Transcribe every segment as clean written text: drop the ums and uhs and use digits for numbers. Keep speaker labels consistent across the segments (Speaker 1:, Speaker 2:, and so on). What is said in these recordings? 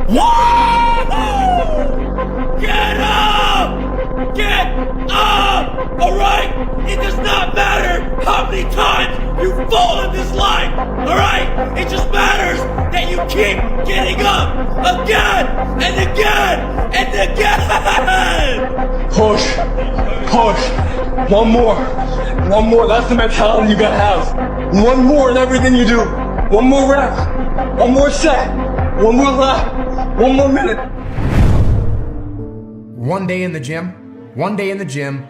Speaker 1: Whoa! Get up! Get up! Alright? It does not matter how many times you fall in this life. Alright? It just matters that you keep getting up again and again and again!
Speaker 2: Push. One more. That's the mentality you gotta have. One more in everything you do. One more rep. One more set. One more lap. 1 more minute.
Speaker 3: One day in the gym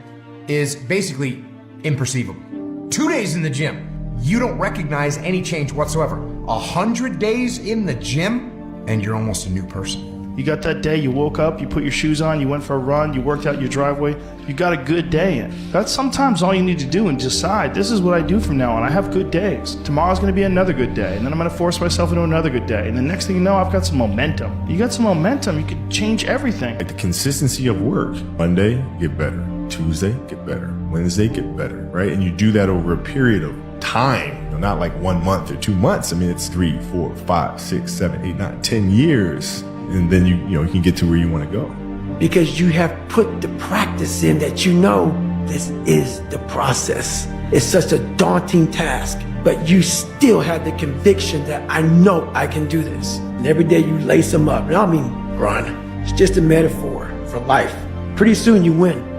Speaker 3: is basically imperceivable. 2 days in the gym, you don't recognize any change whatsoever. 100 days in the gym, and you're almost a new person.
Speaker 4: You got that day, you woke up, you put your shoes on, you went for a run, you worked out your driveway, you got a good day in. That's sometimes all you need to do and decide, this is what I do from now on. I have good days. Tomorrow's gonna be another good day, and then I'm gonna force myself into another good day. And the next thing you know, I've got some momentum. You got some momentum, you can change everything.
Speaker 5: Like the consistency of work. Monday, get better. Tuesday, get better. Wednesday, get better, right? And you do that over a period of time, not like 1 month or 2 months. I mean, it's 3, 4, 5, 6, 7, 8, 9, 10 years. And then you can get to where you want to go.
Speaker 6: Because you have put the practice in that you know this is the process. It's such a daunting task, but you still have the conviction that I know I can do this. And every day you lace them up. And I mean, run. It's just a metaphor for life. Pretty soon you win.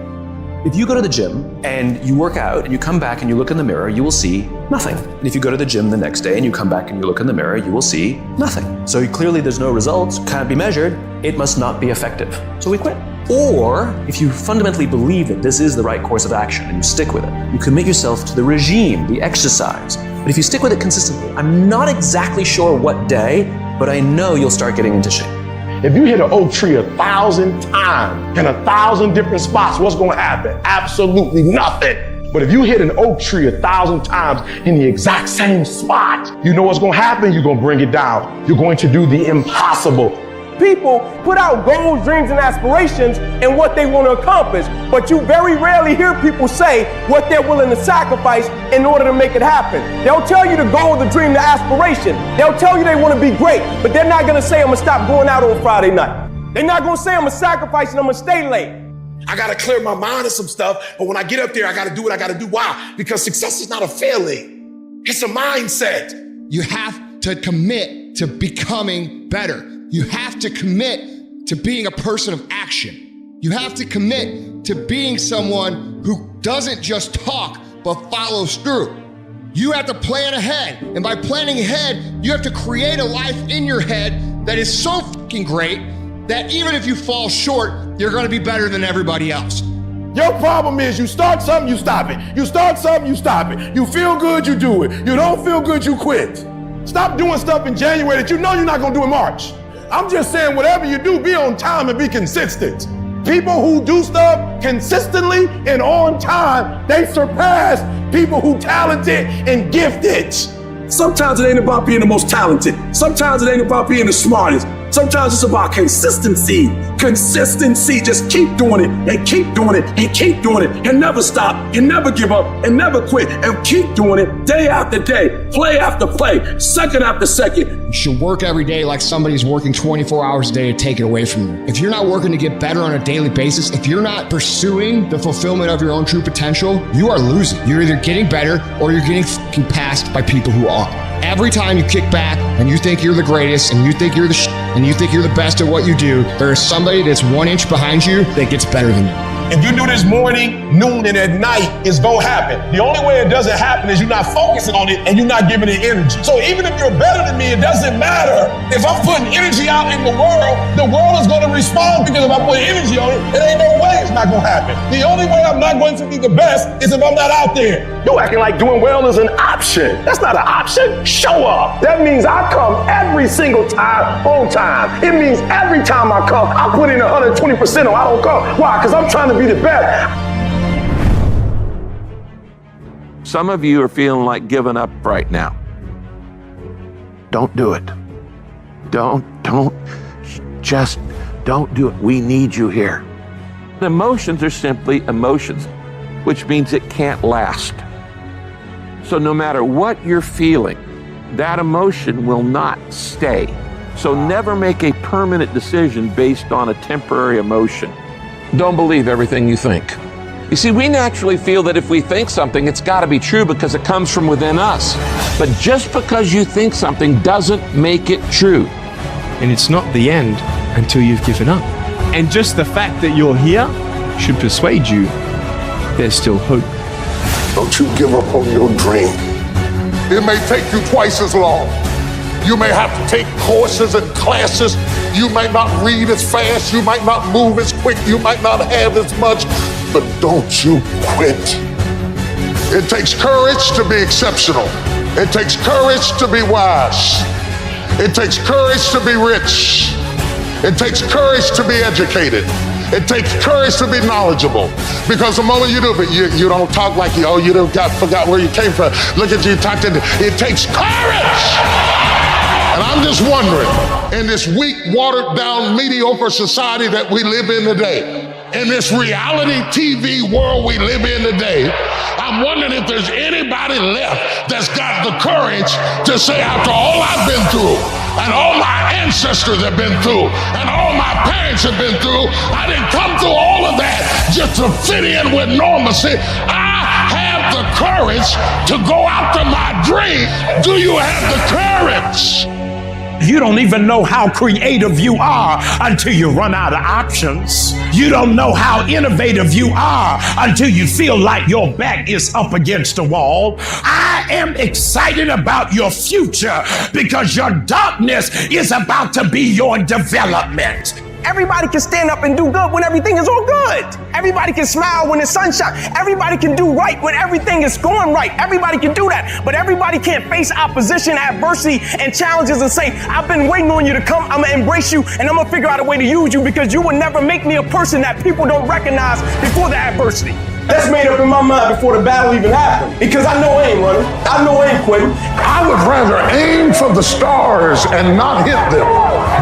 Speaker 7: If you go to the gym and you work out and you come back and you look in the mirror, you will see nothing. And if you go to the gym the next day and you come back and you look in the mirror, you will see nothing. So clearly there's no results, can't be measured, it must not be effective. So we quit. Or if you fundamentally believe that this is the right course of action and you stick with it, you commit yourself to the regime, the exercise. But if you stick with it consistently, I'm not exactly sure what day, but I know you'll start getting into shape.
Speaker 8: If you hit an oak tree 1,000 times in 1,000 different spots, what's going to happen? Absolutely nothing. But if you hit an oak tree 1,000 times in the exact same spot, you know what's going to happen? You're going to bring it down. You're going to do the impossible.
Speaker 9: People put out goals, dreams, and aspirations and what they want to accomplish, but you very rarely hear people say what they're willing to sacrifice in order to make it happen. They'll tell you the goal, the dream, the aspiration. They'll tell you they want to be great, but they're not going to say, I'm going to stop going out on Friday night. They're not going to say, I'm going to sacrifice and I'm going to stay late.
Speaker 8: I got to clear my mind of some stuff, but when I get up there, I got to do what I got to do. Why? Because success is not a failing. It's a mindset.
Speaker 10: You have to commit to becoming better. You have to commit to being a person of action. You have to commit to being someone who doesn't just talk, but follows through. You have to plan ahead. And by planning ahead, you have to create a life in your head that is so fucking great that even if you fall short, you're gonna be better than everybody else.
Speaker 8: Your problem is you start something, you stop it. You start something, you stop it. You feel good, you do it. You don't feel good, you quit. Stop doing stuff in January that you know you're not gonna do in March. I'm just saying, whatever you do, be on time and be consistent. People who do stuff consistently and on time, they surpass people who talented and gifted.
Speaker 11: Sometimes it ain't about being the most talented. Sometimes it ain't about being the smartest. Sometimes it's about consistency. Consistency. Just keep doing it and keep doing it and keep doing it and never stop and never give up and never quit and keep doing it day after day, play after play, second after second.
Speaker 10: You should work every day like somebody's working 24 hours a day to take it away from you. If you're not working to get better on a daily basis, if you're not pursuing the fulfillment of your own true potential, you are losing. You're either getting better or you're getting fucking passed by people who are. Every time you kick back and you think you're the greatest and you think you're the and you think you're the best at what you do, there is somebody that's 1 inch behind you that gets better than you.
Speaker 8: If you do this morning, noon, and at night, it's gonna happen. The only way it doesn't happen is you're not focusing on it and you're not giving it energy. So even if you're better than me, it doesn't matter. If I'm putting energy out in the world is gonna respond, because if I put energy on it, it ain't no way it's not gonna happen. The only way I'm not going to be the best is if I'm not out there.
Speaker 9: You're acting like doing well is an option. That's not an option. Show up. That means I come every single time on time. It means every time I come, I put in 120% or I don't come. Why? Because I'm trying to be the best.
Speaker 12: Some of you are feeling like giving up right now. Don't do it. Just don't do it. We need you here. Emotions are simply emotions, which means it can't last. So no matter what you're feeling, that emotion will not stay. So never make a permanent decision based on a temporary emotion. Don't believe everything you think. You see, we naturally feel that if we think something, it's got to be true because it comes from within us. But just because you think something doesn't make it true.
Speaker 2: And it's not the end until you've given up. And just the fact that you're here should persuade you there's still hope.
Speaker 8: Don't you give up on your dream. It may take you twice as long. You may have to take courses and classes. You might not read as fast. You might not move as quick. You might not have as much. But don't you quit. It takes courage to be exceptional. It takes courage to be wise. It takes courage to be rich. It takes courage to be educated. It takes courage to be knowledgeable. Because the moment you do it, you don't talk like you forgot where you came from. Look at you talking. It takes courage. And I'm just wondering, in this weak, watered down, mediocre society that we live in today, in this reality TV world we live in today, I'm wondering if there's anybody left that's got the courage to say, after all I've been through, and all my ancestors have been through, and all my parents have been through, I didn't come through all of that just to fit in with normalcy. I have the courage to go after my dream. Do you have the courage?
Speaker 11: You don't even know how creative you are until you run out of options. You don't know how innovative you are until you feel like your back is up against the wall. I am excited about your future because your darkness is about to be your development.
Speaker 9: Everybody can stand up and do good when everything is all good. Everybody can smile when the sun shines. Everybody can do right when everything is going right. Everybody can do that. But everybody can't face opposition, adversity, and challenges and say, I've been waiting on you to come. I'm going to embrace you and I'm going to figure out a way to use you because you would never make me a person that people don't recognize before the adversity. That's made up in my mind before the battle even happened. Because I know I ain't running. I know I ain't quitting.
Speaker 8: I would rather aim for the stars and not hit them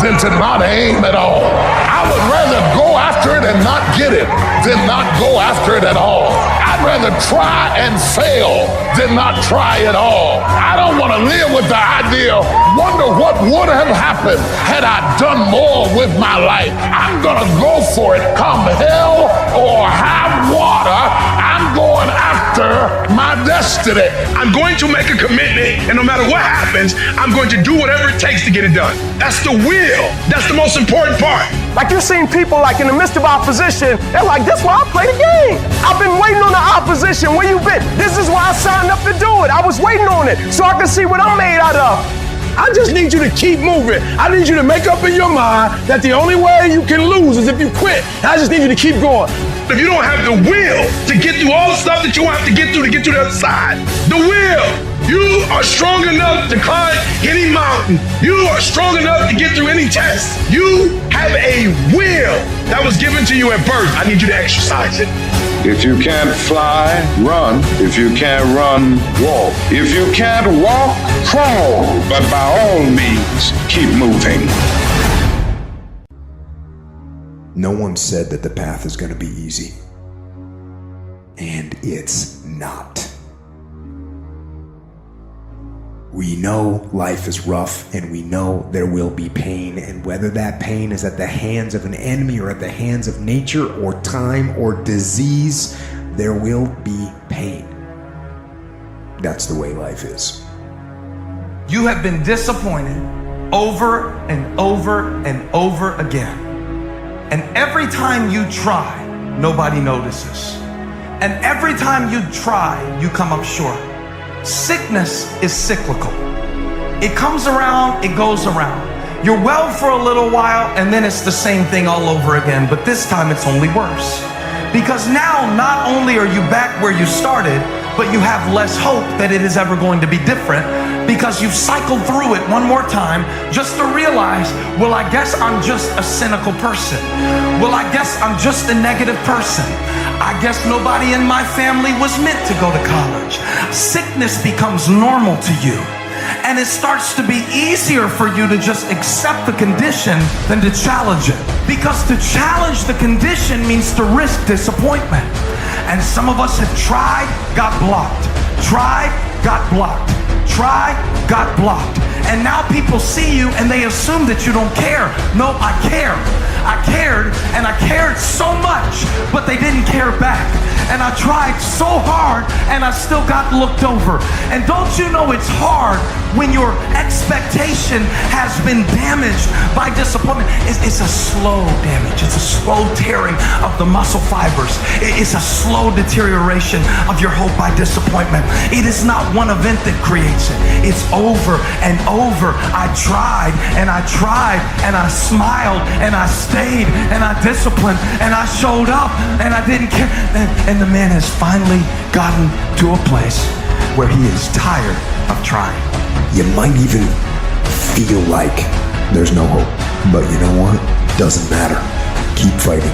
Speaker 8: than to not aim at all. I would rather go after it and not get it than not go after it at all. I'd rather try and fail than not try at all. I don't want to live with the idea, wonder what would have happened had I done more with my life. I'm going to go for it, come hell or high water. I'm going after my destiny.
Speaker 11: I'm going to make a commitment, and no matter what happens, I'm going to do whatever it takes to get it done. That's the will. That's the most important part.
Speaker 9: Like you've seen people like in the midst of opposition, they're like, this is why I play the game. I've been waiting on the opposition. Where you been? This is why I signed up to do it. I was waiting on it so I can see what I'm made out of.
Speaker 11: I just need you to keep moving. I need you to make up in your mind that the only way you can lose is if you quit. I just need you to keep going. If you don't have the will to get through all the stuff that you have to get through to get to the other side, the will, you are strong enough to climb any mountain. You are strong enough to get through any test. You have a will that was given to you at birth. I need you to exercise it.
Speaker 8: If you can't fly, run. If you can't run, walk. If you can't walk, crawl. But by all means, keep moving.
Speaker 3: No one said that the path is going to be easy. And it's not. We know life is rough and we know there will be pain, and whether that pain is at the hands of an enemy or at the hands of nature or time or disease, there will be pain. That's the way life is.
Speaker 1: You have been disappointed over and over and over again. And every time you try, nobody notices. And every time you try, you come up short. Sickness is cyclical. It comes around, it goes around. You're well for a little while, and then it's the same thing all over again, but this time it's only worse. Because now, not only are you back where you started, but you have less hope that it is ever going to be different because you've cycled through it one more time just to realize, well, I guess I'm just a cynical person. Well, I guess I'm just a negative person. I guess nobody in my family was meant to go to college. Sickness becomes normal to you. And it starts to be easier for you to just accept the condition than to challenge it. Because to challenge the condition means to risk disappointment. And some of us have tried, got blocked. Tried, got blocked.
Speaker 13: try, got blocked. And now people see you and they assume that you don't care. No, I care. I cared, and I cared so much, but they didn't care back. And I tried so hard, and I still got looked over. And don't you know it's hard when your expectation has been damaged by disappointment? It's a slow damage. It's a slow tearing of the muscle fibers. It's a slow deterioration of your hope by disappointment. It is not one event that creates it. It's over and over. I tried, and I tried, and I smiled, and I stayed, and I disciplined, and I showed up, and I didn't care. And the man has finally gotten to a place where he is tired of trying.
Speaker 14: You might even feel like there's no hope, but you know what? Doesn't matter. Keep fighting.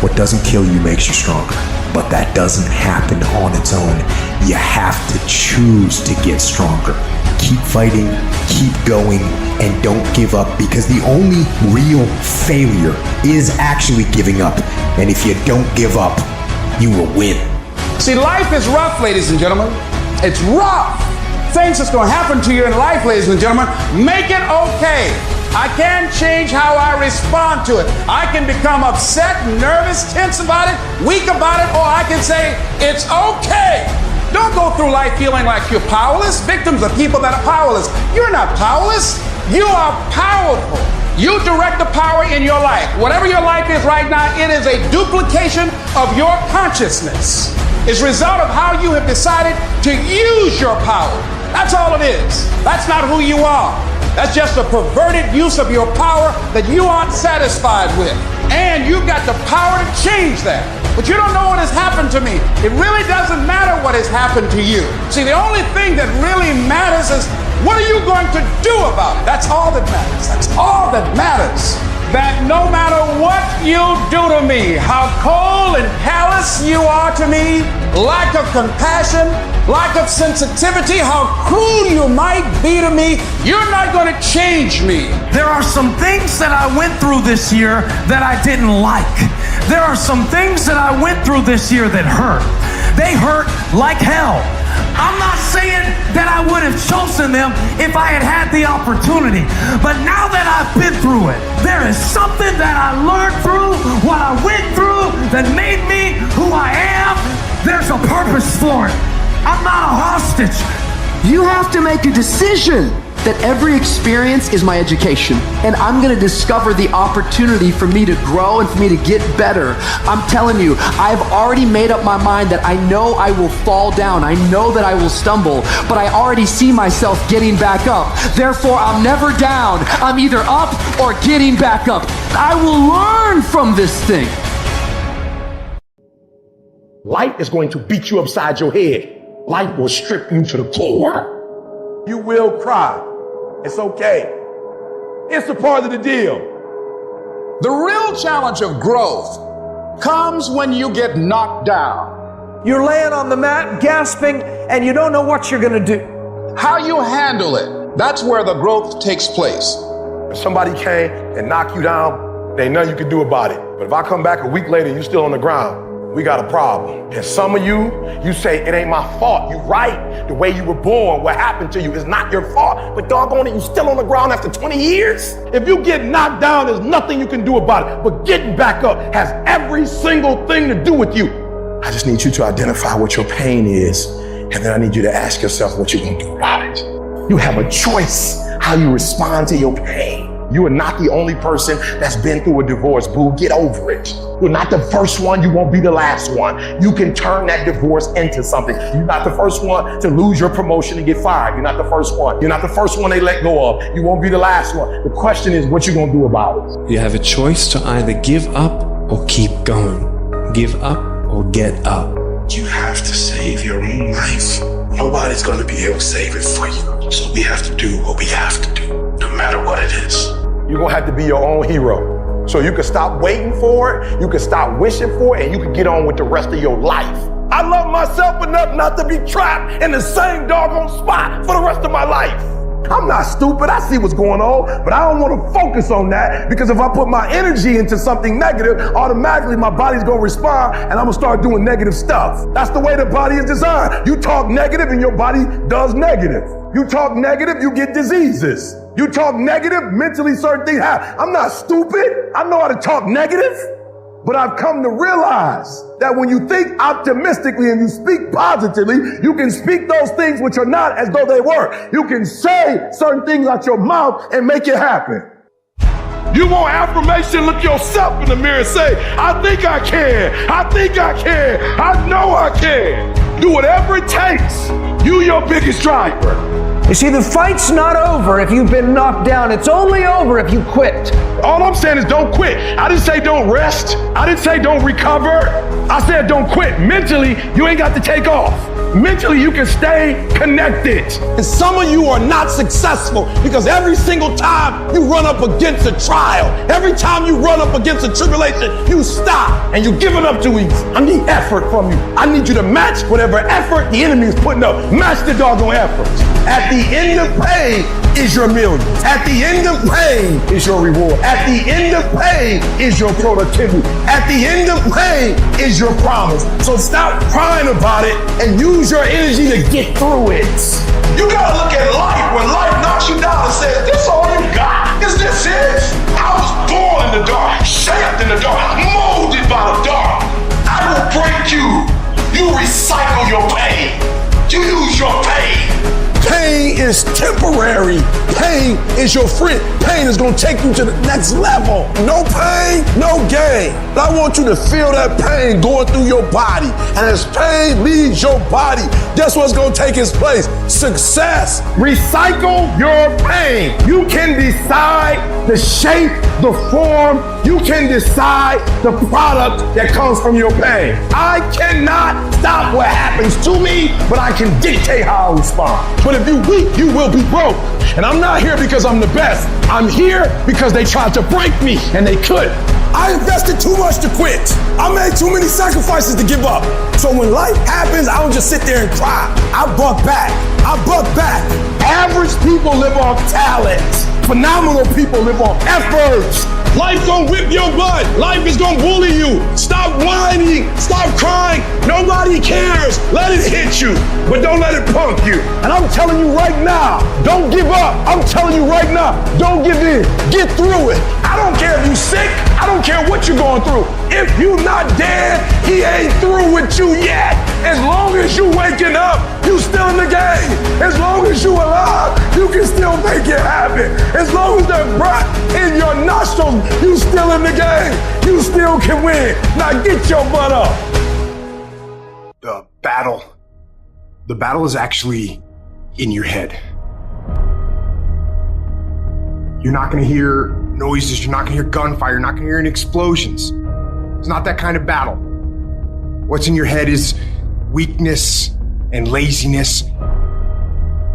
Speaker 14: What doesn't kill you makes you stronger, but that doesn't happen on its own. You have to choose to get stronger. Keep fighting, keep going, and don't give up, because the only real failure is actually giving up. And if you don't give up, you will win.
Speaker 11: See, life is rough, ladies and gentlemen. It's rough. Things that's going to happen to you in life, ladies and gentlemen, make it okay. I can change how I respond to it. I can become upset, nervous, tense about it, weak about it, or I can say, it's okay. Don't go through life feeling like you're powerless. Victims are people that are powerless. You're not powerless. You are powerful. You direct the power in your life. Whatever your life is right now, it is a duplication of your consciousness. It's a result of how you have decided to use your power. That's all it is. That's not who you are. That's just a perverted use of your power that you aren't satisfied with. And you've got the power to change that. But you don't know what has happened to me. It really doesn't matter what has happened to you. See, the only thing that really matters is, what are you going to do about it? That's all that matters. That's all that matters. That no matter what you do to me, how cold and callous you are to me, lack of compassion, lack of sensitivity, how cruel you might be to me, you're not going to change me.
Speaker 13: There are some things that I went through this year that I didn't like. There are some things that I went through this year that hurt. They hurt like hell. I'm not saying that I would have chosen them if I had had the opportunity. But now that I've been through it, there is something that I learned through what I went through that made me who I am. There's a purpose for it. I'm not a hostage.
Speaker 15: You have to make a decision that every experience is my education, and I'm going to discover the opportunity for me to grow and for me to get better. I'm telling you, I've already made up my mind that I know I will fall down. I know that I will stumble, but I already see myself getting back up. Therefore, I'm never down. I'm either up or getting back up. I will learn from this thing.
Speaker 8: Life is going to beat you upside your head. Life will strip you to the core. You will cry. It's okay. It's a part of the deal.
Speaker 11: The real challenge of growth comes when you get knocked down.
Speaker 16: You're laying on the mat, gasping, and you don't know what you're going to do.
Speaker 11: How you handle it, that's where the growth takes place.
Speaker 8: If somebody came and knocked you down, there ain't nothing you can do about it. But if I come back a week later and you're still on the ground, we got a problem. And some of you say, it ain't my fault. You're right. The way you were born, what happened to you is not your fault. But doggone it, you still on the ground after 20 years? If you get knocked down, there's nothing you can do about it. But getting back up has every single thing to do with you. I just need you to identify what your pain is. And then I need you to ask yourself what you're going to do about it. You have a choice how you respond to your pain. You are not the only person that's been through a divorce, boo. Get over it. You're not the first one. You won't be the last one. You can turn that divorce into something. You're not the first one to lose your promotion and get fired. You're not the first one. You're not the first one they let go of. You won't be the last one. The question is, what you gonna do about it?
Speaker 17: You have a choice to either give up or keep going. Give up or get up.
Speaker 18: You have to save your own life. Nobody's gonna be able to save it for you. So we have to do what we have to do, no matter what it is.
Speaker 8: You're gonna have to be your own hero. So you can stop waiting for it, you can stop wishing for it, and you can get on with the rest of your life. I love myself enough not to be trapped in the same doggone spot for the rest of my life. I'm not stupid, I see what's going on, but I don't want to focus on that, because if I put my energy into something negative, automatically my body's gonna respond and I'm gonna start doing negative stuff. That's the way the body is designed. You talk negative and your body does negative. You talk negative, you get diseases. You talk negative, mentally certain things happen. I'm not stupid. I know how to talk negative. But I've come to realize that when you think optimistically and you speak positively, you can speak those things which are not as though they were. You can say certain things out your mouth and make it happen. You want affirmation? Look yourself in the mirror and say, I think I can. I think I can. I know I can. Do whatever it takes. You your biggest driver.
Speaker 16: You see, the fight's not over if you've been knocked down. It's only over if you quit.
Speaker 8: All I'm saying is don't quit. I didn't say don't rest. I didn't say don't recover. I said don't quit. Mentally, you ain't got to take off. Mentally, you can stay connected.
Speaker 9: And some of you are not successful because every single time you run up against a trial, every time you run up against a tribulation, you stop and you're giving up too easy. I need effort from you. I need you to match whatever effort the enemy is putting up. Match the doggone efforts. At the end of pain is your millions. At the end of pain is your reward. At the end of pain is your productivity. At the end of pain is your promise. So stop crying about it and use your energy to get through it.
Speaker 18: You gotta look at life when life knocks you down and says, this all you got? Is this it? I was born in the dark, shaped in the dark, molded by the dark. I will break you. You recycle your pain. You use your pain.
Speaker 9: Pain is temporary. Pain is your friend. Pain is going to take you to the next level. No pain, no gain. But I want you to feel that pain going through your body. And as pain leaves your body, guess what's going to take its place? Success.
Speaker 8: Recycle your pain. You can decide the shape, the form. You can decide the product that comes from your pain. I cannot stop what happens to me, but I can dictate how I respond. But if you're weak, you will be broke. And I'm not here because I'm the best. I'm here because they tried to break me and they couldn't.
Speaker 9: I invested too much to quit. I made too many sacrifices to give up. So when life happens, I don't just sit there and cry. I buck back. I buck back.
Speaker 8: Average people live off talent. Phenomenal people live on efforts. Life gonna whip your butt. Life is gonna bully you. Stop whining. Stop crying. Nobody cares. Let it hit you, but don't let it punk you. And I'm telling you right now, don't give up. I'm telling you right now, don't give in. Get through it. I don't care if you're sick. I don't care what you're going through. If you're not dead, he ain't through with you yet. As long as you waking up, you still in the game. As long as you alive, you can still make it happen. As long as there's breath in your nostrils, you still in the game. You still can win. Now get your butt up.
Speaker 19: The battle is actually in your head. You're not gonna hear noises, you're not gonna hear gunfire, you're not gonna hear any explosions. It's not that kind of battle. What's in your head is weakness and laziness.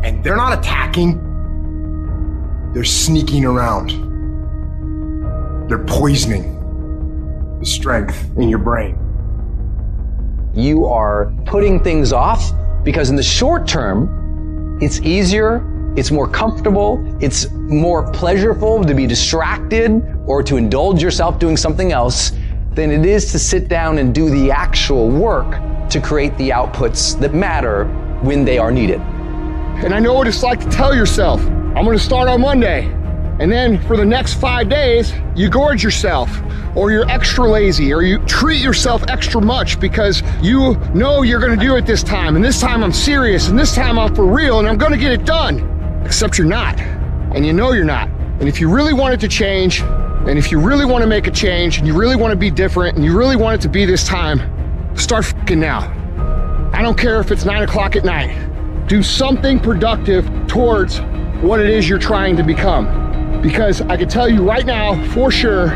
Speaker 19: And they're not attacking, they're sneaking around. They're poisoning the strength in your brain.
Speaker 20: You are putting things off because in the short term, it's easier, it's more comfortable, it's more pleasurable to be distracted or to indulge yourself doing something else than it is to sit down and do the actual work to create the outputs that matter when they are needed.
Speaker 10: And I know what it's like to tell yourself, I'm gonna start on Monday. And then for the next 5 days, you gorge yourself, or you're extra lazy, or you treat yourself extra much because you know you're gonna do it this time, and this time I'm serious, and this time I'm for real, and I'm gonna get it done. Except you're not, and you know you're not. And if you really want it to change, and if you really wanna make a change, and you really wanna be different, and you really want it to be this time, start f***ing now. I don't care if it's 9 o'clock at night. Do something productive towards what it is you're trying to become. Because I can tell you right now, for sure,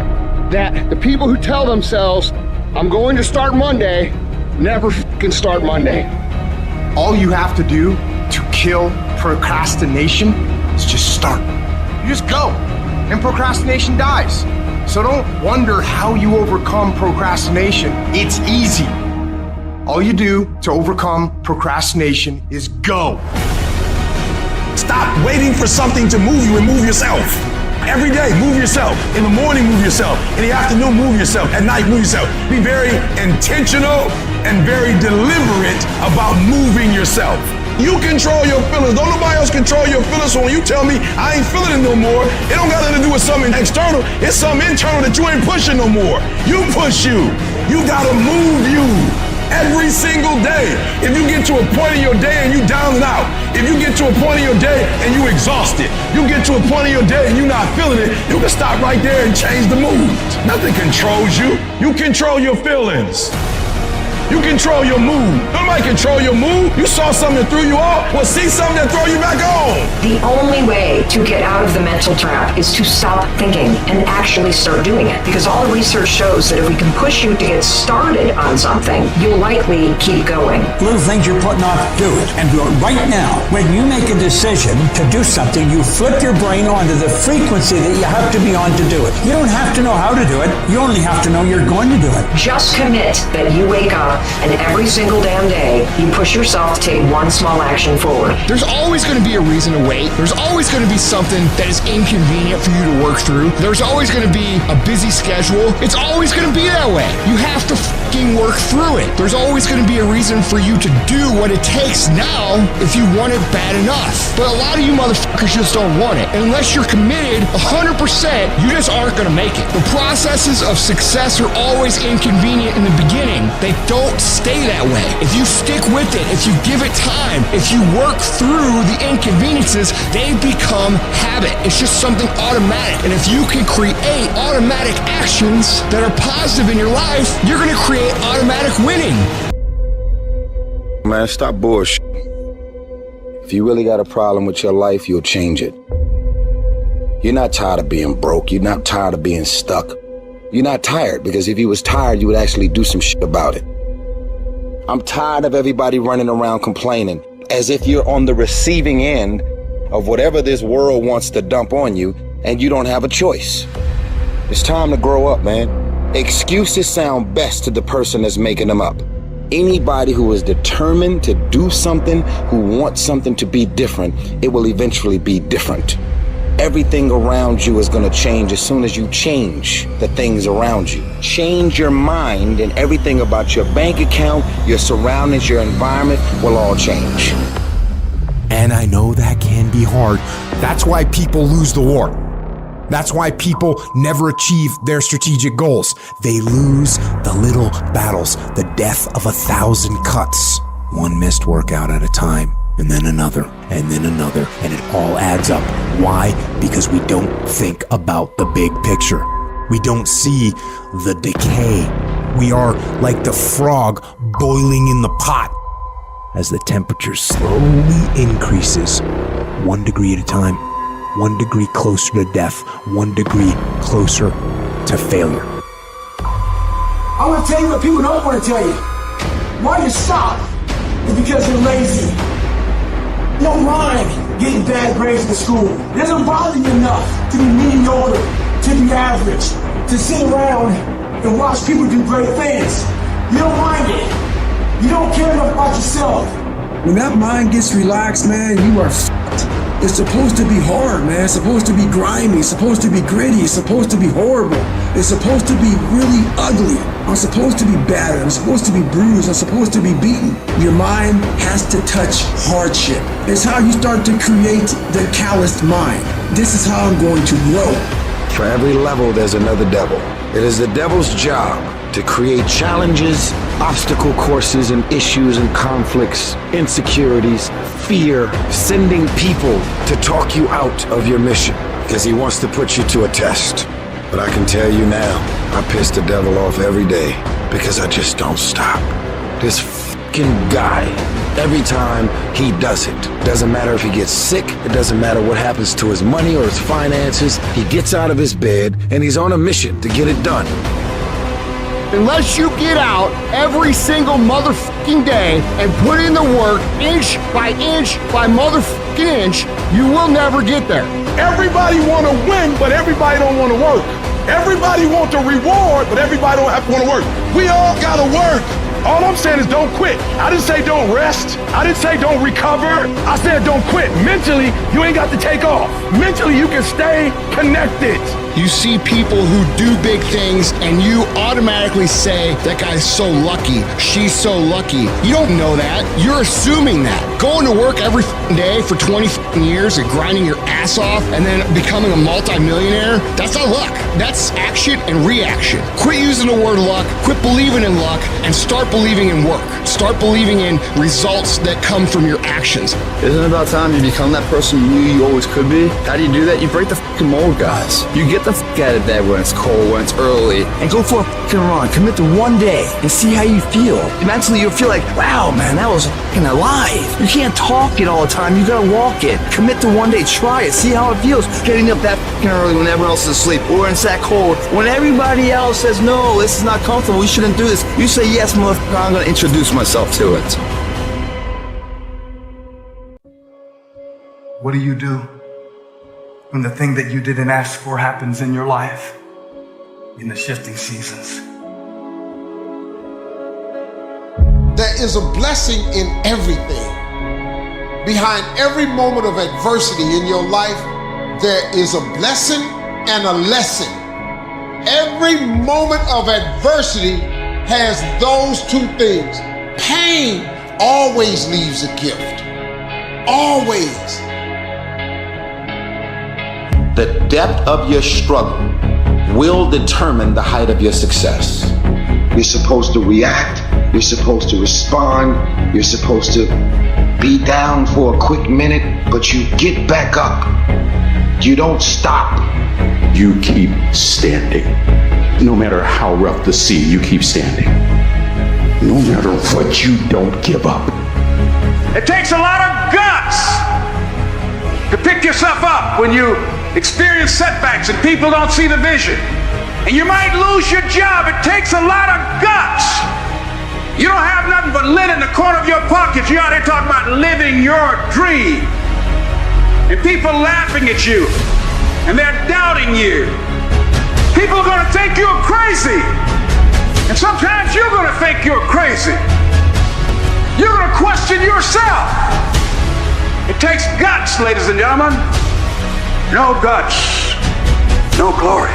Speaker 10: that the people who tell themselves, I'm going to start Monday, never f***ing start Monday.
Speaker 19: All you have to do to kill procrastination is just start. You just go, and procrastination dies. So don't wonder how you overcome procrastination. It's easy. All you do to overcome procrastination is go.
Speaker 9: Stop waiting for something to move you and move yourself. Every day, move yourself. In the morning, move yourself. In the afternoon, move yourself. At night, move yourself. Be very intentional and very deliberate about moving yourself.
Speaker 8: You control your feelings. Don't nobody else control your feelings. So when you tell me I ain't feeling it no more, it don't got nothing to do with something external. It's something internal that you ain't pushing no more. You push you. You gotta move you. Every single day. If you get to a point in your day and you down and out, if you get to a point in your day and you exhausted, you get to a point in your day and you're not feeling it, you can stop right there and change the mood. Nothing controls you. You control your feelings. You control your mood. Nobody control your mood. You saw something that threw you off, well, see something that throw you back on.
Speaker 21: The only way to get out of the mental trap is to stop thinking and actually start doing it. Because all the research shows that if we can push you to get started on something, you'll likely keep going.
Speaker 22: Little things you're putting off, do it. And do it right now. When you make a decision to do something, you flip your brain onto the frequency that you have to be on to do it. You don't have to know how to do it. You only have to know you're going to do it.
Speaker 21: Just commit that you wake up and every single damn day, you push yourself to take one small action forward.
Speaker 10: There's always going to be a reason to wait. There's always going to be something that is inconvenient for you to work through. There's always going to be a busy schedule. It's always going to be that way. You have to fucking work through it. There's always going to be a reason for you to do what it takes now if you want it bad enough. But a lot of you motherfuckers just don't want it. And unless you're committed 100%, you just aren't going to make it. The processes of success are always inconvenient in the beginning. They don't stay that way. If you stick with it, if you give it time, if you work through the inconveniences, they become habit. It's just something automatic. And if you can create automatic actions that are positive in your life, you're going to create automatic winning.
Speaker 23: Man, stop bullshit. If you really got a problem with your life, you'll change it. You're not tired of being broke. You're not tired of being stuck. You're not tired, because if you was tired, you would actually do some shit about it. I'm tired of everybody running around complaining as if you're on the receiving end of whatever this world wants to dump on you and you don't have a choice. It's time to grow up, man. Excuses sound best to the person that's making them up. Anybody who is determined to do something, who wants something to be different, it will eventually be different. Everything around you is going to change as soon as you change the things around you. Change your mind and everything about your bank account, your surroundings, your environment will all change.
Speaker 3: And I know that can be hard. That's why people lose the war. That's why people never achieve their strategic goals. They lose the little battles, the death of 1,000 cuts. One missed workout at a time. And then another, and then another, and it all adds up. Why? Because we don't think about the big picture. We don't see the decay. We are like the frog boiling in the pot. As the temperature slowly increases, 1 degree at a time, 1 degree closer to death, 1 degree closer to failure.
Speaker 11: I want to tell you what people don't want to tell you. Why you stop is because you're lazy. You don't mind getting bad grades in school. It doesn't bother you enough to be mediocre, to be average, to sit around and watch people do great things. You don't mind it. You don't care enough about yourself. When that mind gets relaxed, man, you are f***ed. It's supposed to be hard, man. It's supposed to be grimy. It's supposed to be gritty. It's supposed to be horrible. It's supposed to be really ugly. I'm supposed to be battered. I'm supposed to be bruised. I'm supposed to be beaten. Your mind has to touch hardship. It's how you start to create the calloused mind. This is how I'm going to grow.
Speaker 23: For every level, there's another devil. It is the devil's job to create challenges, obstacle courses, and issues and conflicts, insecurities, fear, sending people to talk you out of your mission because he wants to put you to a test. But I can tell you now, I piss the devil off every day because I just don't stop. This fucking guy, every time he does it, doesn't matter if he gets sick, it doesn't matter what happens to his money or his finances, he gets out of his bed and he's on a mission to get it done.
Speaker 10: Unless you get out every single motherfucking day and put in the work inch by motherfucking inch, you will never get there.
Speaker 8: Everybody want to win, but everybody don't want to work. Everybody want the reward, but everybody don't have to want to work. We all got to work. All I'm saying is don't quit. I didn't say don't rest. I didn't say don't recover. I said don't quit. Mentally, you ain't got to take off. Mentally, you can stay connected.
Speaker 10: You see people who do big things and you automatically say, that guy's so lucky, she's so lucky. You don't know that. You're assuming that. Going to work every day for 20 years and grinding your ass off and then becoming a multimillionaire, that's not luck. That's action and reaction. Quit using the word luck, quit believing in luck, and start believing in work. Start believing in results that come from your actions.
Speaker 4: Isn't it about time you become that person you knew you always could be? How do you do that? You break the fucking mold, guys. You get the fuck out of bed when it's cold, when it's early, and go for a fucking run. Commit to one day and see how you feel. Mentally, you'll feel like, wow, man, that was fucking alive. You can't talk it all the time. You gotta walk it. Commit to one day. Try it. See how it feels. Getting up that fucking early when everyone else is asleep, or when it's that cold. When everybody else says, no, this is not comfortable, we shouldn't do this. You say, yes, motherfucker, I'm gonna introduce myself to it.
Speaker 13: What do you do when the thing that you didn't ask for happens in your life in the shifting seasons?
Speaker 5: There is a blessing in everything. Behind every moment of adversity in your life, there is a blessing and a lesson. Every moment of adversity has those two things. Pain always leaves a gift. Always.
Speaker 23: The depth of your struggle will determine the height of your success. You're supposed to react, you're supposed to respond, you're supposed to be down for a quick minute, but you get back up. You don't stop.
Speaker 6: You keep standing. No matter how rough the sea, you keep standing. No matter what, you don't give up.
Speaker 24: It takes a lot of guts to pick yourself up when you experience setbacks and people don't see the vision. And you might lose your job. It takes a lot of guts. You don't have nothing but lint in the corner of your pocket. You're out there talking about living your dream. And people laughing at you. And they're doubting you. People are going to think you're crazy. And sometimes you're going to think you're crazy. You're going to question yourself. It takes guts, ladies and gentlemen. No guts, no glory.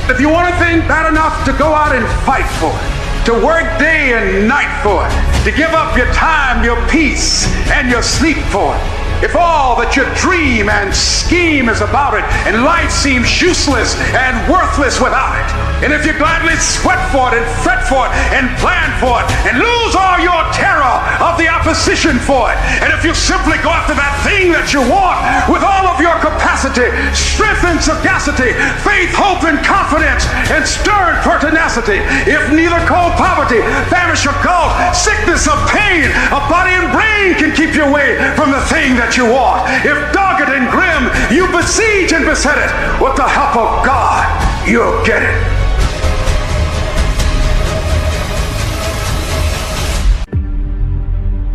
Speaker 24: If you want a thing bad enough to go out and fight for it, to work day and night for it, to give up your time, your peace, and your sleep for it, if all that you dream and scheme is about it, and life seems useless and worthless without it, and if you gladly sweat for it and fret for it and plan for it and lose all your terror of the opposition for it, and if you simply go after that thing that you want with all of your capacity, strength and sagacity, faith, hope and confidence, and stern pertinacity, if neither cold poverty, famish or cold, sickness or pain, a body and brain can keep you away from the thing that you want, if dogged and grim you besiege and beset it, with the help of God, you'll get it.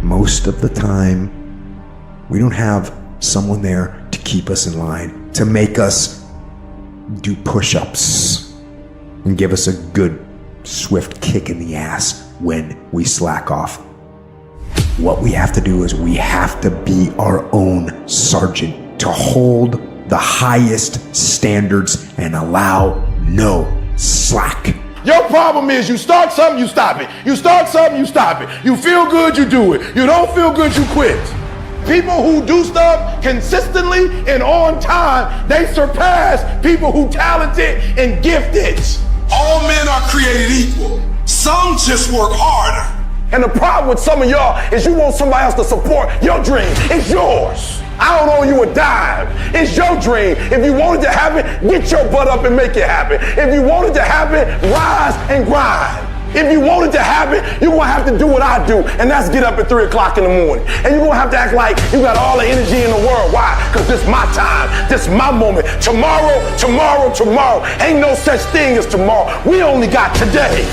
Speaker 14: Most of the time, we don't have someone there to keep us in line, to make us do push-ups and give us a good, swift kick in the ass when we slack off. What we have to do is we have to be our own sergeant, to hold the highest standards and allow no slack.
Speaker 8: Your problem is you start something, you stop it. You start something, you stop it. You feel good, you do it. You don't feel good, you quit. People who do stuff consistently and on time, they surpass people who talented and gifted.
Speaker 18: All men are created equal. Some just work harder.
Speaker 8: And the problem with some of y'all is you want somebody else to support your dream. It's yours. I don't owe you a dime. It's your dream. If you want it to happen, get your butt up and make it happen. If you want it to happen, rise and grind. If you want it to happen, you're going to have to do what I do, and that's get up at 3 o'clock in the morning. And you're going to have to act like you got all the energy in the world. Why? Because this is my time. This is my moment. Tomorrow, tomorrow, tomorrow. Ain't no such thing as tomorrow. We only got today.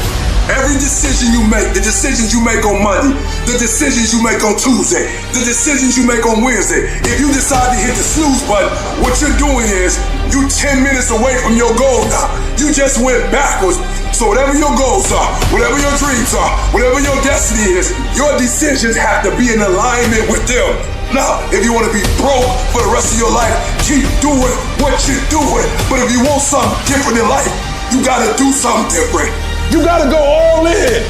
Speaker 18: Every decision you make, the decisions you make on Monday, the decisions you make on Tuesday, the decisions you make on Wednesday, if you decide to hit the snooze button, what you're doing is you 10 minutes away from your goal now. You just went backwards. So whatever your goals are, whatever your dreams are, whatever your destiny is, your decisions have to be in alignment with them. Now, if you want to be broke for the rest of your life, keep doing what you're doing. But if you want something different in life, you got to do something different.
Speaker 8: You got to go all in.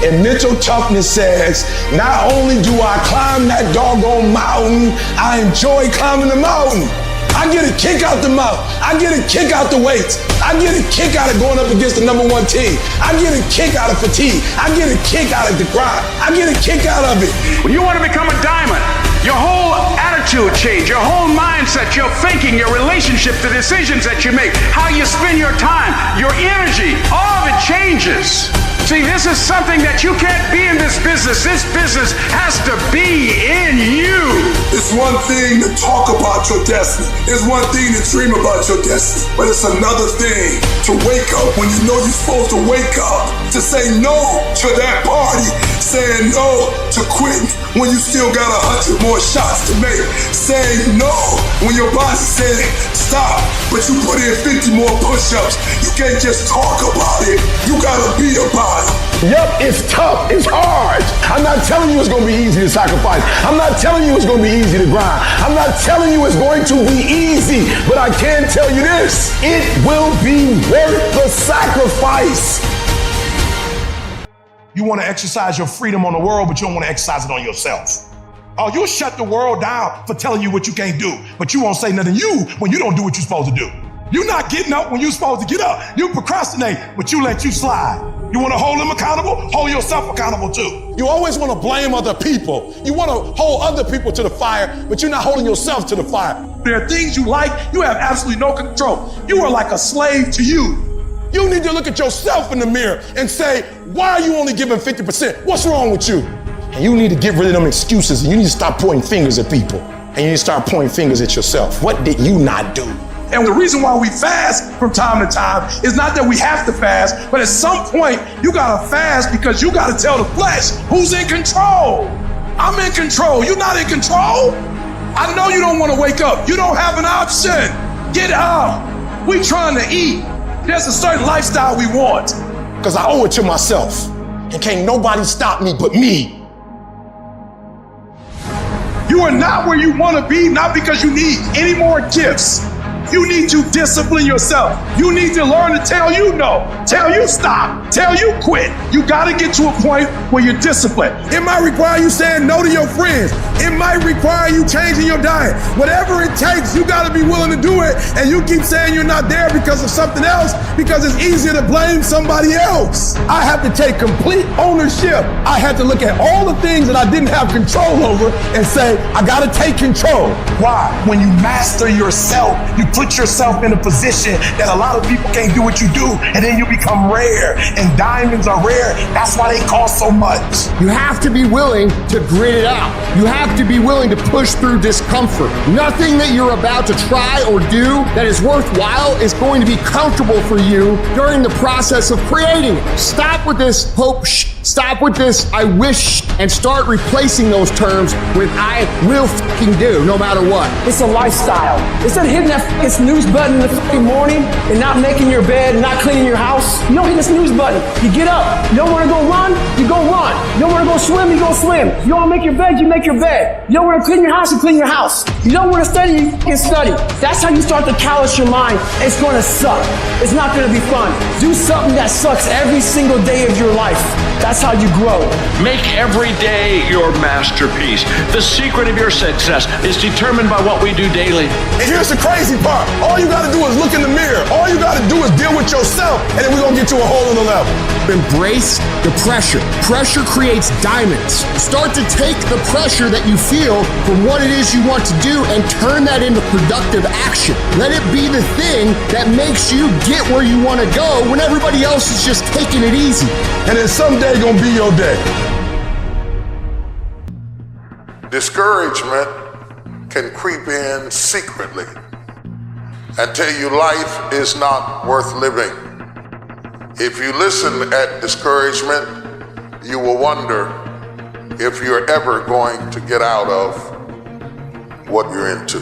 Speaker 8: And mental toughness says, not only do I climb that doggone mountain, I enjoy climbing the mountain. I get a kick out the mountain. I get a kick out the weights. I get a kick out of going up against the number one team. I get a kick out of fatigue. I get a kick out of the grind. I get a kick out of it.
Speaker 24: When you want to become a diamond, your whole attitude change, your whole mindset, your thinking, your relationship, the decisions that you make, how you spend your time, your energy, all of it changes. See, this is something that you can't be in this business. This business has to be in you.
Speaker 18: It's one thing to talk about your destiny. It's one thing to dream about your destiny. But it's another thing to wake up when you know you're supposed to wake up, to say no to that party, saying no to quitting when you still got 100 more shots to make, saying no when your boss said stop, but you put in 50 more push-ups. You can't just talk about it. You gotta be about it.
Speaker 8: Yup, it's tough, it's hard. I'm not telling you it's gonna be easy to sacrifice. I'm not telling you it's gonna be easy to grind. I'm not telling you it's going to be easy, but I can tell you this, it will be worth the sacrifice. You wanna exercise your freedom on the world, but you don't wanna exercise it on yourself. Oh, you'll shut the world down for telling you what you can't do, but you won't say nothing to you when you don't do what you're supposed to do. You're not getting up when you're supposed to get up. You procrastinate, but you let you slide. You want to hold them accountable? Hold yourself accountable too. You always want to blame other people. You want to hold other people to the fire, but you're not holding yourself to the fire. There are things you like, you have absolutely no control. You are like a slave to you. You need to look at yourself in the mirror and say, why are you only giving 50%? What's wrong with you? And you need to get rid of them excuses, and you need to stop pointing fingers at people. And you need to start pointing fingers at yourself. What did you not do? And the reason why we fast from time to time is not that we have to fast, but at some point you gotta fast because you gotta tell the flesh who's in control. I'm in control. You're not in control. I know you don't want to wake up. You don't have an option. Get up. We trying to eat. There's a certain lifestyle we want because I owe it to myself. And can't nobody stop me but me. You are not where you want to be, not because you need any more gifts. You need to discipline yourself. You need to learn to tell you no, tell you stop, tell you quit. You got to get to a point where you're disciplined. It might require you saying no to your friends. It might require you changing your diet. Whatever it takes, you got to be willing to do it. And you keep saying you're not there because of something else, because it's easier to blame somebody else. I have to take complete ownership. I had to look at all the things that I didn't have control over and say, I got to take control. Why? When you master yourself, you put yourself in a position that a lot of people can't do what you do, and then you become rare. And diamonds are rare. That's why they cost so much.
Speaker 10: You have to be willing to grit it out. You have to be willing to push through discomfort. Nothing that you're about to try or do that is worthwhile is going to be comfortable for you during the process of creating it. Stop with this hope, stop with this I wish, and start replacing those terms with I will fucking do, no matter what.
Speaker 16: It's a lifestyle. Instead of hitting that snooze button in the fucking morning and not making your bed and not cleaning your house, you don't hit the snooze button. You get up. You don't want to go run, you go run. You don't want to go swim, you go swim. You don't want to make your bed, you make your bed. You don't want to clean your house, you clean your house. You don't want to study, you can study. That's how you start to callous your mind. It's going to suck. It's not going to be fun. Do something that sucks every single day of your life. That's how you grow.
Speaker 6: Make every day your masterpiece. The secret of your success is determined by what we do daily.
Speaker 8: And here's the crazy part. All you gotta do is look in the mirror. All you gotta do is deal with yourself, and then we're gonna get to a whole other level.
Speaker 10: Embrace the pressure. Pressure creates diamonds. Start to take the pressure that you feel from what it is you want to do and turn that into productive action. Let it be the thing that makes you get where you want to go when everybody else is just taking it easy.
Speaker 8: And then someday gonna be your day.
Speaker 18: Discouragement can creep in secretly and tell you life is not worth living. If you listen at discouragement, you will wonder if you're ever going to get out of what you're into.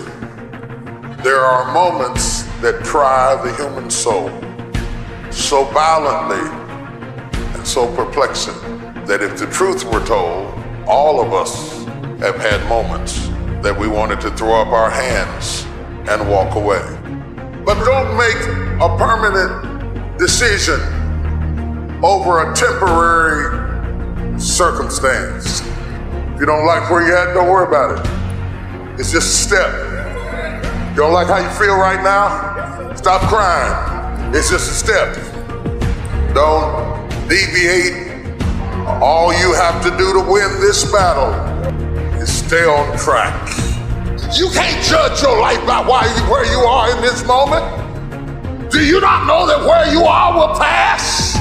Speaker 18: There are moments that try the human soul so violently and so perplexing that if the truth were told, all of us have had moments
Speaker 1: that we wanted to throw up our hands and walk away. But don't make a permanent decision over a temporary circumstance. If you don't like where you're at, don't worry about it. It's just a step. You don't like how you feel right now? Stop crying. It's just a step. Don't deviate. All you have to do to win this battle is stay on track. You can't judge your life by where you are in this moment. Do you not know that where you are will pass?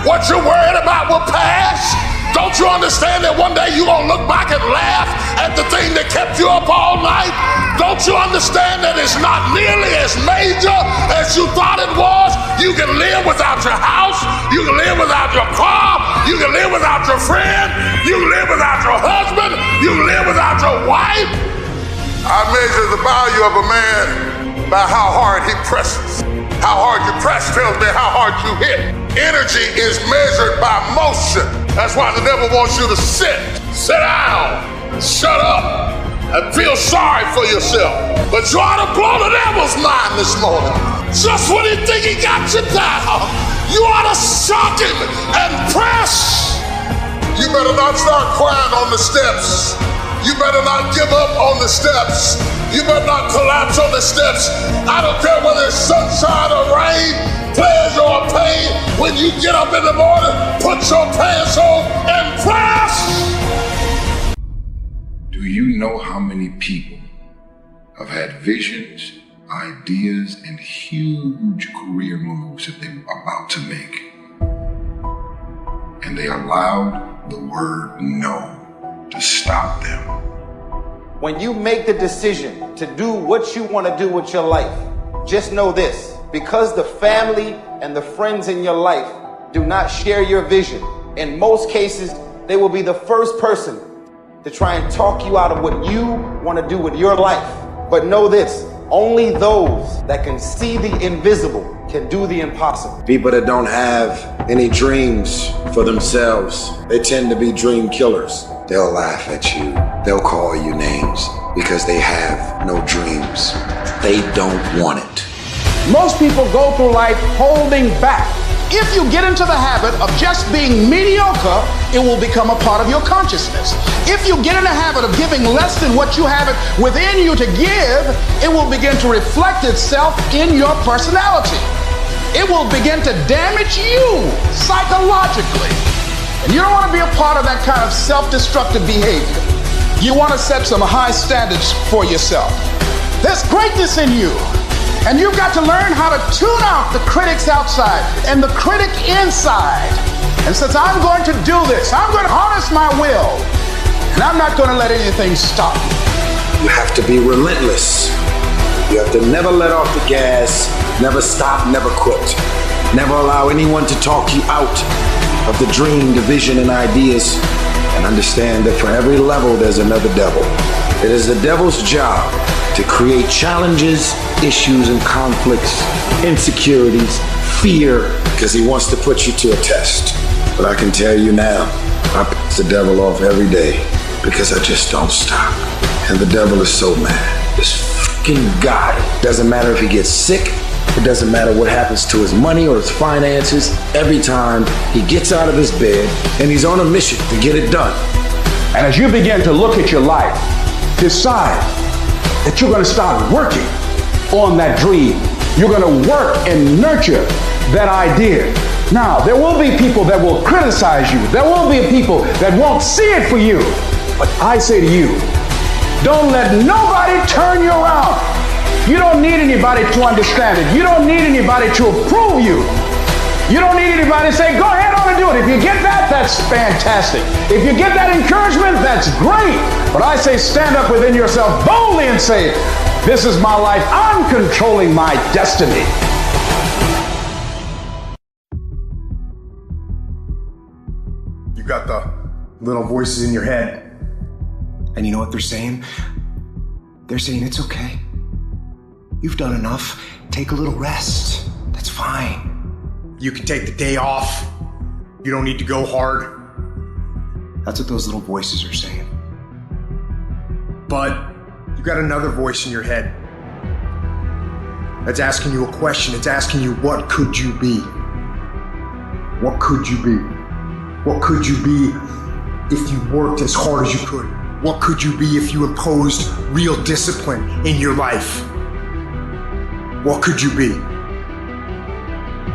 Speaker 1: What you're worried about will pass? Don't you understand that one day you're gonna look back and laugh at the thing that kept you up all night? Don't you understand that it's not nearly as major as you thought it was? You can live without your house, you can live without your car, you can live without your friend, you can live without your husband, you can live without your wife. I measure the value of a man by how hard he presses. How hard you press tells me how hard you hit. Energy is measured by motion. That's why the devil wants you to sit down, shut up, and feel sorry for yourself. But you ought to blow the devil's mind this morning. Just when he think he got you down, you ought to shock him and press. You better not start crying on the steps. You better not give up on the steps. You better not collapse on the steps. I don't care whether it's sunshine or rain, pleasure or pain. When you get up in the morning, put your pants on and press.
Speaker 2: Do you know how many people have had visions, ideas, and huge career moves that they were about to make, and they allowed the word no to stop them?
Speaker 7: When you make the decision to do what you want to do with your life, just know this: because the family and the friends in your life do not share your vision, in most cases, they will be the first person to try and talk you out of what you want to do with your life. But know this: only those that can see the invisible can do the impossible.
Speaker 23: People that don't have any dreams for themselves, they tend to be dream killers. They'll laugh at you. They'll call you names because they have no dreams. They don't want it.
Speaker 12: Most people go through life holding back. If you get into the habit of just being mediocre, it will become a part of your consciousness. If you get in the habit of giving less than what you have it within you to give, it will begin to reflect itself in your personality. It will begin to damage you psychologically. And you don't want to be a part of that kind of self-destructive behavior. You want to set some high standards for yourself. There's greatness in you. And you've got to learn how to tune out the critics outside and the critic inside. And since I'm going to do this, I'm going to harness my will. And I'm not going to let anything stop me.
Speaker 23: You have to be relentless. You have to never let off the gas, never stop, never quit. Never allow anyone to talk you out of the dream, the vision, and ideas. And understand that for every level, there's another devil. It is the devil's job to create challenges, issues, and conflicts, insecurities, fear, because he wants to put you to a test. But I can tell you now, I piss the devil off every day because I just don't stop. And the devil is so mad. This fucking guy. Doesn't matter if he gets sick. It doesn't matter what happens to his money or his finances. Every time he gets out of his bed and he's on a mission to get it done.
Speaker 12: And as you begin to look at your life, decide that you're going to start working on that dream. You're going to work and nurture that idea. Now, there will be people that will criticize you. There will be people that won't see it for you. But I say to you, don't let nobody turn you around. You don't need anybody to understand it. You don't need anybody to approve you. You don't need anybody to say, go ahead on and do it. If you get that, that's fantastic. If you get that encouragement, that's great. But I say stand up within yourself boldly and say, this is my life. I'm controlling my destiny.
Speaker 19: You got the little voices in your head. And you know what they're saying? They're saying it's okay. You've done enough. Take a little rest. That's fine. You can take the day off. You don't need to go hard. That's what those little voices are saying. But You got another voice in your head that's asking you a question. It's asking you, what could you be? What could you be? What could you be if you worked as hard as you could? What could you be if you imposed real discipline in your life? What could you be?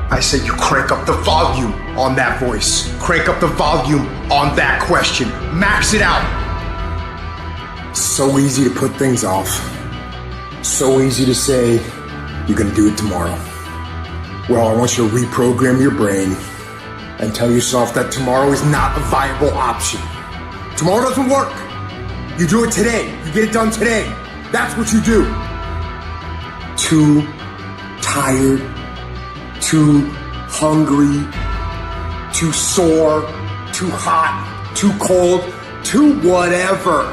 Speaker 19: I say you crank up the volume on that voice. Crank up the volume on that question. Max it out. So easy to put things off. So easy to say, you're gonna do it tomorrow. Well, I want you to reprogram your brain and tell yourself that tomorrow is not a viable option. Tomorrow doesn't work. You do it today. You get it done today. That's what you do. Too tired, too hungry, too sore, too hot, too cold, too whatever.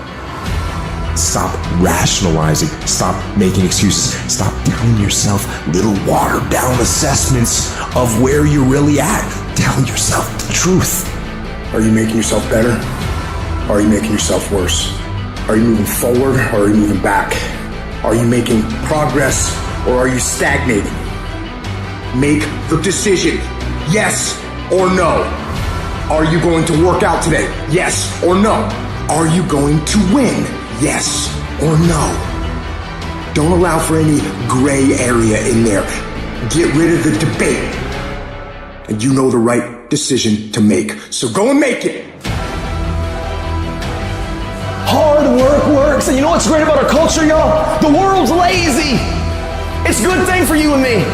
Speaker 14: Stop rationalizing. Stop making excuses. Stop telling yourself little watered down assessments of where you're really at. Tell yourself the truth.
Speaker 19: Are you making yourself better? Or are you making yourself worse? Are you moving forward or are you moving back? Are you making progress or are you stagnating? Make the decision, yes or no. Are you going to work out today? Yes or no. Are you going to win? Yes or no. Don't allow for any gray area in there. Get rid of the debate. And you know the right decision to make. So go and make it.
Speaker 16: Hard work works, and you know what's great about our culture, y'all? The world's lazy. It's a good thing for you and me.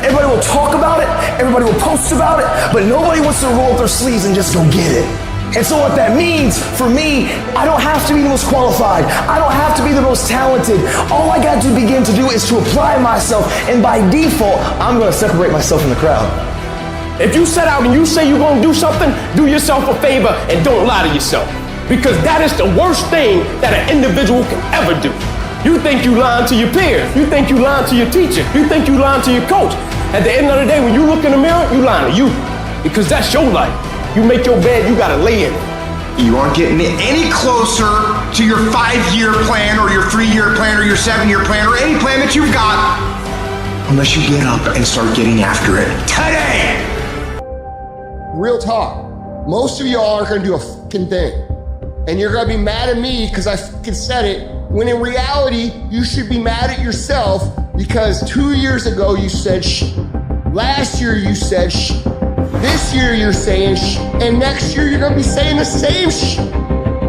Speaker 16: Everybody will talk about it, everybody will post about it, but nobody wants to roll up their sleeves and just go get it. And so what that means for me, I don't have to be the most qualified. I don't have to be the most talented. All I got to begin to do is to apply myself, and by default, I'm going to separate myself from the crowd.
Speaker 9: If you set out and you say you're going to do something, do yourself a favor and don't lie to yourself. Because that is the worst thing that an individual can ever do. You think you lying to your peers. You think you lying to your teacher. You think you lying to your coach. At the end of the day, when you look in the mirror, you lying to you. Because that's your life. You make your bed, you gotta lay in it.
Speaker 19: You aren't getting any closer to your 5-year plan or your 3-year plan or your 7-year plan or any plan that you've got unless you get up and start getting after it today.
Speaker 5: Real talk. Most of y'all aren't gonna do a fucking thing. And you're gonna be mad at me because I fucking said it, when in reality, you should be mad at yourself because 2 years ago you said shh. Last year you said shh. This year you're saying shh. And next year you're gonna be saying the same shh.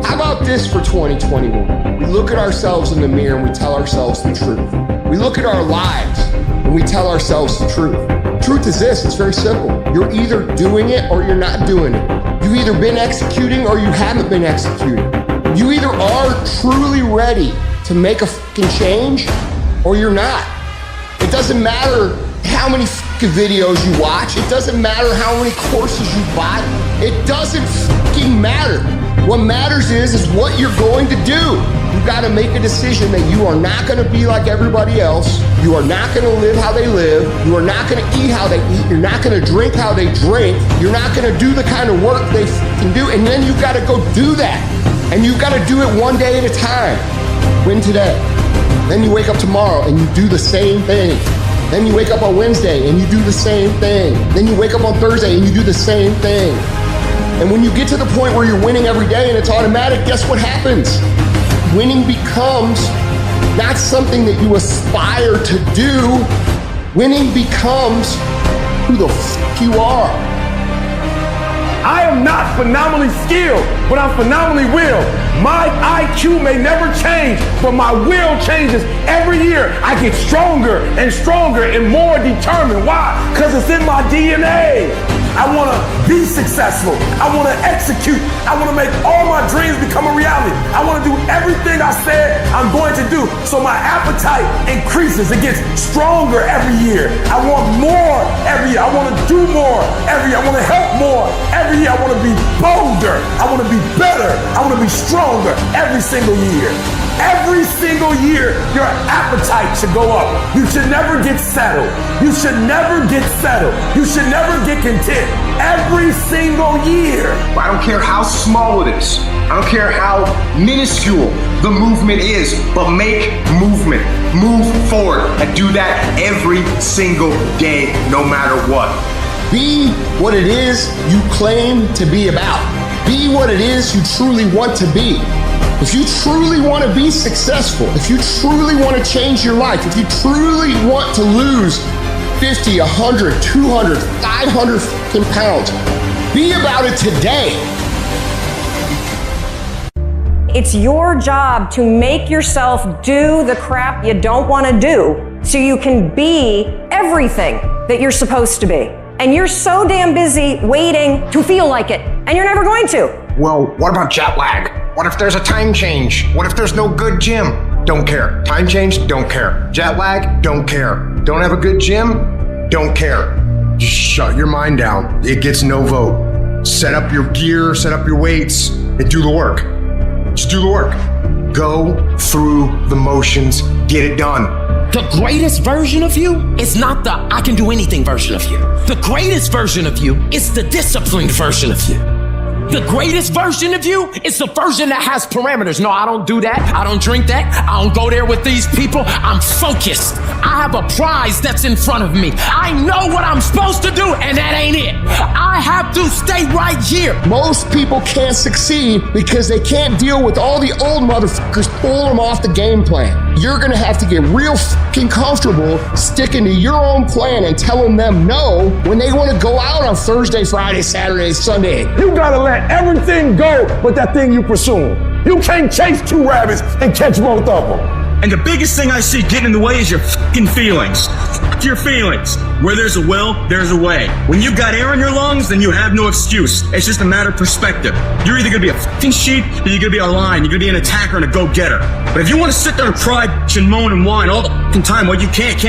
Speaker 5: How about this for 2021? We look at ourselves in the mirror and we tell ourselves the truth. We look at our lives and we tell ourselves the truth. Truth is this, it's very simple. You're either doing it or you're not doing it. You've either been executing or you haven't been executing. You either are truly ready to make a fucking change or you're not. It doesn't matter how many fucking videos you watch. It doesn't matter how many courses you buy. It doesn't fucking matter. What matters is what you're going to do. You gotta make a decision that you are not gonna be like everybody else. You are not gonna live how they live. You are not gonna eat how they eat. You're not gonna drink how they drink. You're not gonna do the kind of work they can do. And then you gotta go do that. And you gotta do it one day at a time. Win today. Then you wake up tomorrow and you do the same thing. Then you wake up on Wednesday and you do the same thing. Then you wake up on Thursday and you do the same thing. And when you get to the point where you're winning every day and it's automatic, guess what happens? Winning becomes not something that you aspire to do. Winning becomes who the f*** you are.
Speaker 8: I am not phenomenally skilled, but I'm phenomenally willed. My IQ may never change, but my will changes every year. I get stronger and stronger and more determined. Why? Because it's in my DNA. I want to be successful. I want to execute. I want to make all my dreams become a reality. I want to do everything I said I'm going to do. So my appetite increases. It gets stronger every year. I want more every year. I want to do more every year. I want to help more every year. I want to be bolder. I want to be better. I want to be stronger every single year.
Speaker 11: Every single year, your appetite should go up. You should never get settled. You should never get settled. You should never get content. Every single year.
Speaker 19: I don't care how small it is. I don't care how minuscule the movement is, but make movement. Move forward and do that every single day, no matter what.
Speaker 10: Be what it is you claim to be about. Be what it is you truly want to be. If you truly want to be successful, if you truly want to change your life, if you truly want to lose 50, 100, 200, 500 fucking pounds, be about it today.
Speaker 21: It's your job to make yourself do the crap you don't want to do so you can be everything that you're supposed to be. And you're so damn busy waiting to feel like it, and you're never going to.
Speaker 19: Well, what about jet lag? What if there's a time change? What if there's no good gym? Don't care. Time change? Don't care. Jet lag? Don't care. Don't have a good gym? Don't care. Just shut your mind down. It gets no vote. Set up your gear, set up your weights, and do the work. Just do the work. Go through the motions. Get it done.
Speaker 9: The greatest version of you is not the I can do anything version of you. The greatest version of you is the disciplined version of you. The greatest version of you is the version that has parameters. No, I don't do that. I don't drink that. I don't go there with these people. I'm focused. I have a prize that's in front of me. I know what I'm supposed to do, and that ain't it. I have to stay right here.
Speaker 10: Most people can't succeed because they can't deal with all the old motherfuckers pulling them off the game plan. You're gonna have to get real fucking comfortable sticking to your own plan and telling them no when they wanna go out on Thursday, Friday, Saturday, Sunday.
Speaker 11: You gotta let everything go but that thing you pursue. You can't chase two rabbits and catch both of them.
Speaker 15: And the biggest thing I see getting in the way is your fucking feelings. F your feelings. Where there's a will, there's a way. When you got air in your lungs, then you have no excuse. It's just a matter of perspective. You're either gonna be a fucking sheep, or you're gonna be a lion. You're gonna be an attacker and a go-getter. But if you wanna sit there and cry and moan and whine all the fucking time while you can't,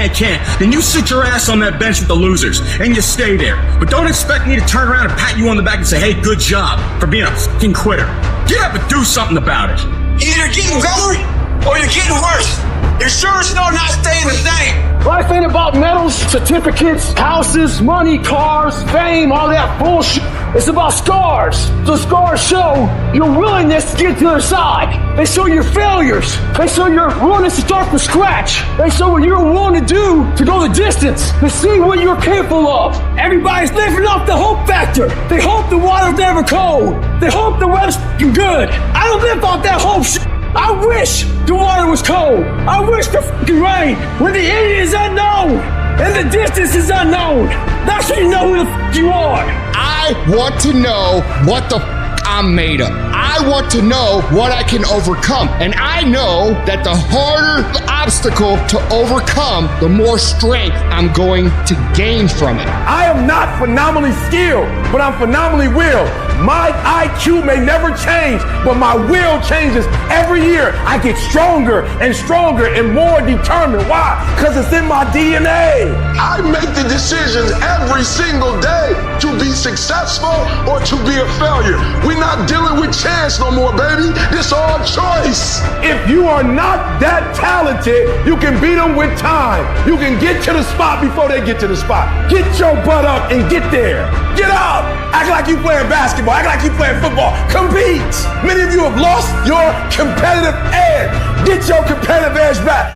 Speaker 15: then you sit your ass on that bench with the losers, and you stay there. But don't expect me to turn around and pat you on the back and say, hey, good job for being a fucking quitter. Get up and do something about it.
Speaker 18: Either getting better or you're getting worse. You're sure as no not staying the same.
Speaker 16: Life ain't about medals, certificates, houses, money, cars, fame, all that bullshit. It's about scars. The scars show your willingness to get to the other side. They show your failures. They show your willingness to start from scratch. They show what you're willing to do to go the distance, to see what you're capable of. Everybody's living off the hope factor. They hope the water's never cold. They hope the weather's f***ing good. I don't live off that hope shit. I wish the water was cold. I wish the fucking rain. When the end is unknown and the distance is unknown, that's when you know who the fuck you are.
Speaker 10: I want to know what the I'm made of. I want to know what I can overcome. And I know that the harder the obstacle to overcome, the more strength I'm going to gain from it.
Speaker 11: I am not phenomenally skilled, but I'm phenomenally willed. My IQ may never change, but my will changes every year. I get stronger and stronger and more determined. Why? Because it's in my DNA.
Speaker 18: I make the decisions every single day to be successful or to be a failure. We're not dealing with chance no more, baby. This all choice.
Speaker 11: If you are not that talented, you can beat them with time. You can get to the spot before they get to the spot. Get your butt up and get there. Get up. Act like you playing basketball. Act like you playing football. Compete. Many of you have lost your competitive edge. Get your competitive edge back.